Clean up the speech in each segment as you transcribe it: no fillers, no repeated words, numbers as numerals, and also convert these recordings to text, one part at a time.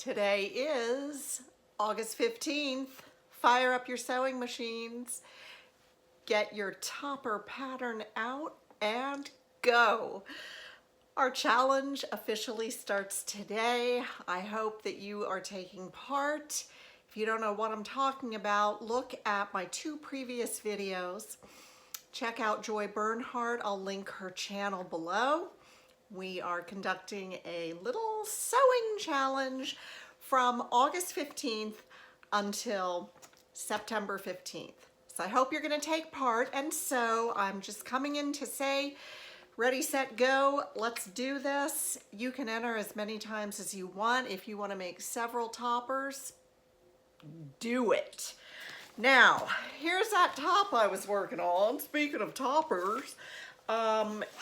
Today is August 15th. Fire up your sewing machines, get your topper pattern out and go. Our challenge officially starts today. I hope that you are taking part. If you don't know what I'm talking about, look at my two previous videos. Check out Joy Bernhardt. I'll link her channel below. We are conducting a little sewing challenge from August 15th until September 15th. So I hope you're going to take part and sew. I'm just coming in to say, ready, set, go. Let's do this. You can enter as many times as you want. If you want to make several toppers, do it. Now, here's that top I was working on. Speaking of toppers,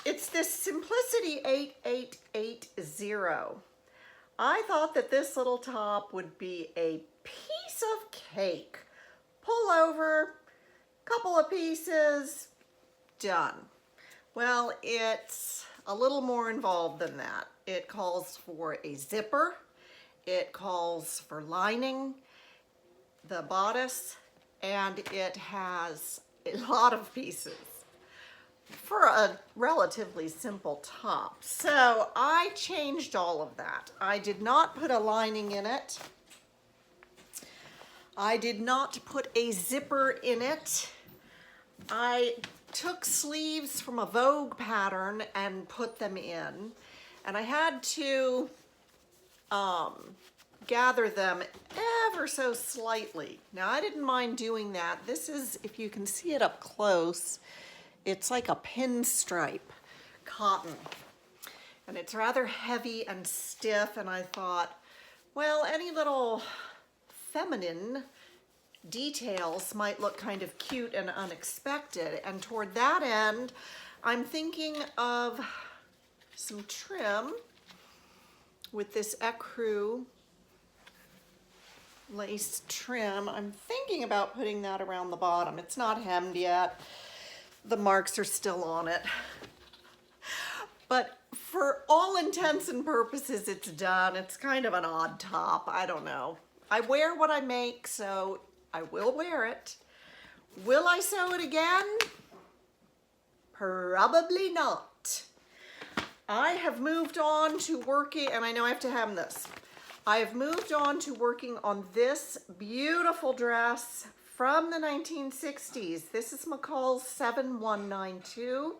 it's this Simplicity 8880. I thought that this little top would be a piece of cake. Pull over, couple of pieces, done. Well, it's a little more involved than that. It calls for a zipper, it calls for lining, the bodice, and it has a lot of pieces for a relatively simple top. So I changed all of that. I did not put a lining in it. I did not put a zipper in it. I took sleeves from a Vogue pattern and put them in, and I had to gather them ever so slightly. Now, I didn't mind doing that. This is, if you can see it up close, it's like a pinstripe cotton, and it's rather heavy and stiff, and I thought, well, any little feminine details might look kind of cute and unexpected, and toward that end, I'm thinking of some trim with this ecru lace trim. I'm thinking about putting that around the bottom. It's not hemmed yet. The marks are still on it. But for all intents and purposes, it's done. It's kind of an odd top. I don't know. I wear what I make, so I will wear it. Will I sew it again? Probably not. I have moved on to working, and I know I have to hem this. I have moved on to working on this beautiful dress from the 1960s. This is McCall's 7192.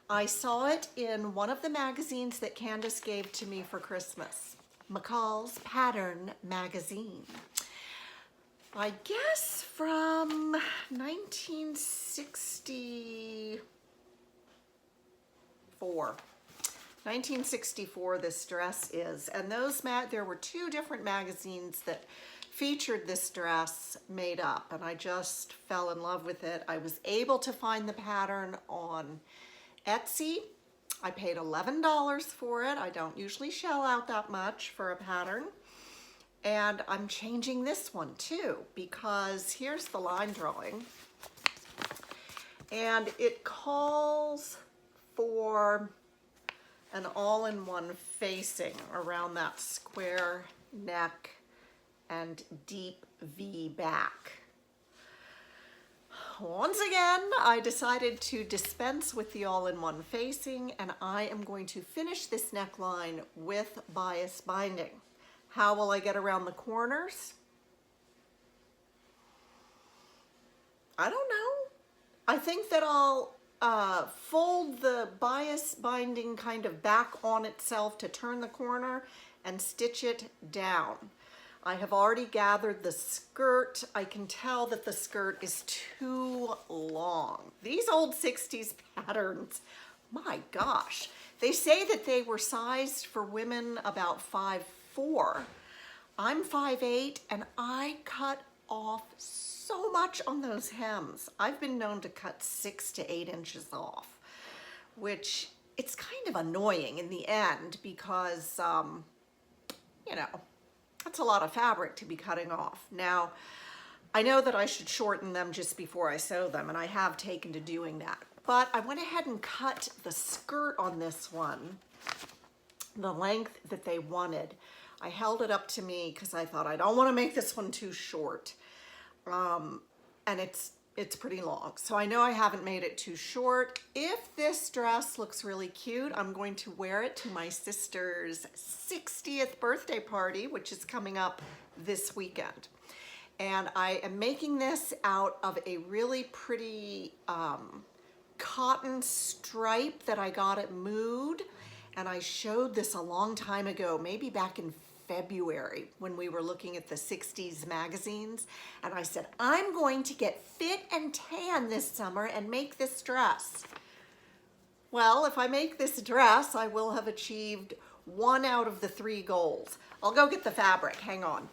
I saw it in one of the magazines that Candace gave to me for Christmas. McCall's Pattern magazine. I guess from 1964. 1964 this dress is, and there were two different magazines that featured this dress made up, and I just fell in love with it. I was able to find the pattern on Etsy. I paid $11 for it. I don't usually shell out that much for a pattern. And I'm changing this one too, because here's the line drawing. And it calls for an all-in-one facing around that square neck and deep V back. Once again, I decided to dispense with the all-in-one facing, and I am going to finish this neckline with bias binding. How will I get around the corners? I don't know. I think that I'll fold the bias binding kind of back on itself to turn the corner and stitch it down. I have already gathered the skirt. I can tell that the skirt is too long. These old 60s patterns, my gosh. They say that they were sized for women about 5'4". I'm 5'8", and I cut off so much on those hems. I've been known to cut 6 to 8 inches off, which it's kind of annoying in the end because, you know, that's a lot of fabric to be cutting off. Now, I know that I should shorten them just before I sew them, and I have taken to doing that. But I went ahead and cut the skirt on this one the length that they wanted. I held it up to me because I thought I don't want to make this one too short. And it's pretty long. So I know I haven't made it too short. If this dress looks really cute, I'm going to wear it to my sister's 60th birthday party, which is coming up this weekend. And I am making this out of a really pretty cotton stripe that I got at Mood. And I showed this a long time ago, maybe back in February when we were looking at the 60s magazines. And I said, I'm going to get fit and tan this summer and make this dress. Well, if I make this dress, I will have achieved 1 out of the 3 goals. I'll go get the fabric, hang on.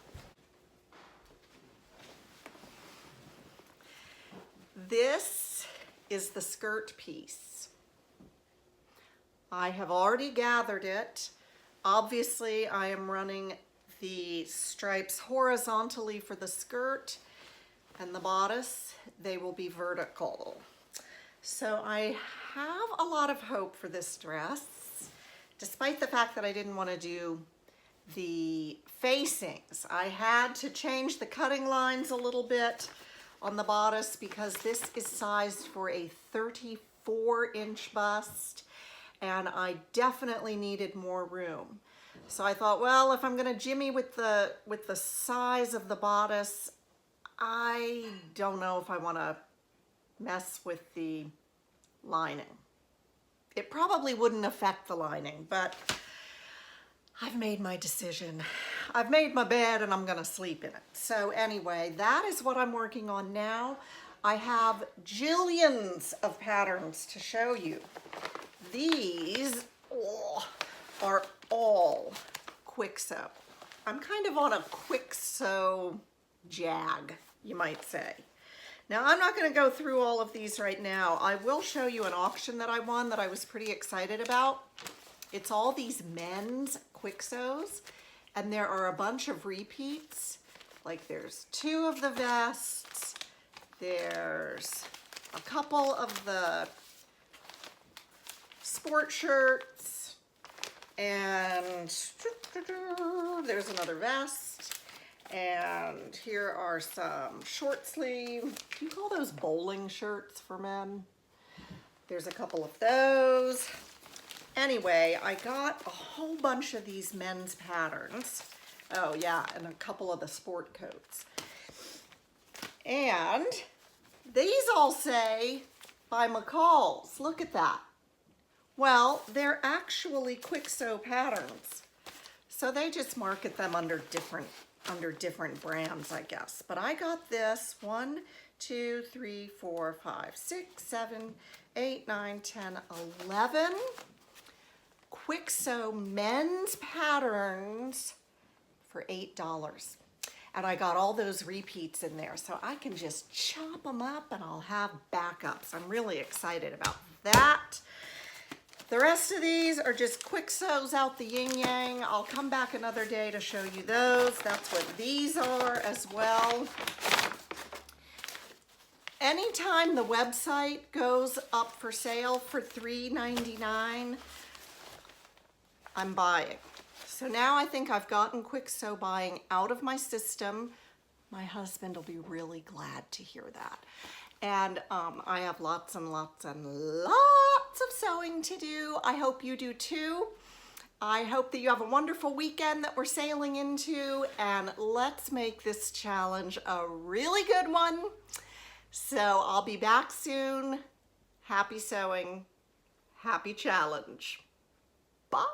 This is the skirt piece. I have already gathered it. Obviously, I am running the stripes horizontally for the skirt, and the bodice, they will be vertical. So I have a lot of hope for this dress, despite the fact that I didn't want to do the facings. I had to change the cutting lines a little bit on the bodice because this is sized for a 34-inch bust, and I definitely needed more room. So I thought, well, if I'm gonna jimmy with the size of the bodice, I don't know if I wanna mess with the lining. It probably wouldn't affect the lining, but I've made my decision. I've made my bed and I'm gonna sleep in it. So anyway, that is what I'm working on now. I have jillions of patterns to show you. These are all quick sew. I'm kind of on a quick sew jag, you might say. Now, I'm not going to go through all of these right now. I will show you an auction that I won that I was pretty excited about. It's all these men's quick sews, and there are a bunch of repeats. Like there's 2 of the vests, there's a couple of the sport shirts, and there's another vest, and here are some short sleeve, do you call those bowling shirts for men? There's a couple of those. Anyway, I got a whole bunch of these men's patterns. Oh yeah, and a couple of the sport coats. And these all say by McCall's. Look at that. Well, they're actually quick sew patterns. So they just market them under different brands, I guess. But I got this 1, 2, 3, 4, 5, 6, 7, 8, 9, 10, 11 quick sew men's patterns for $8. And I got all those repeats in there, so I can just chop them up and I'll have backups. I'm really excited about that. The rest of these are just quick sews out the yin yang. I'll come back another day to show you those. That's what these are as well. Anytime the website goes up for sale for $3.99, I'm buying. So now I think I've gotten quick sew buying out of my system. My husband will be really glad to hear that. And I have lots and lots and lots of sewing to do. I hope you do too. I hope that you have a wonderful weekend that we're sailing into, and let's make this challenge a really good one. So I'll be back soon. Happy sewing, happy challenge. Bye.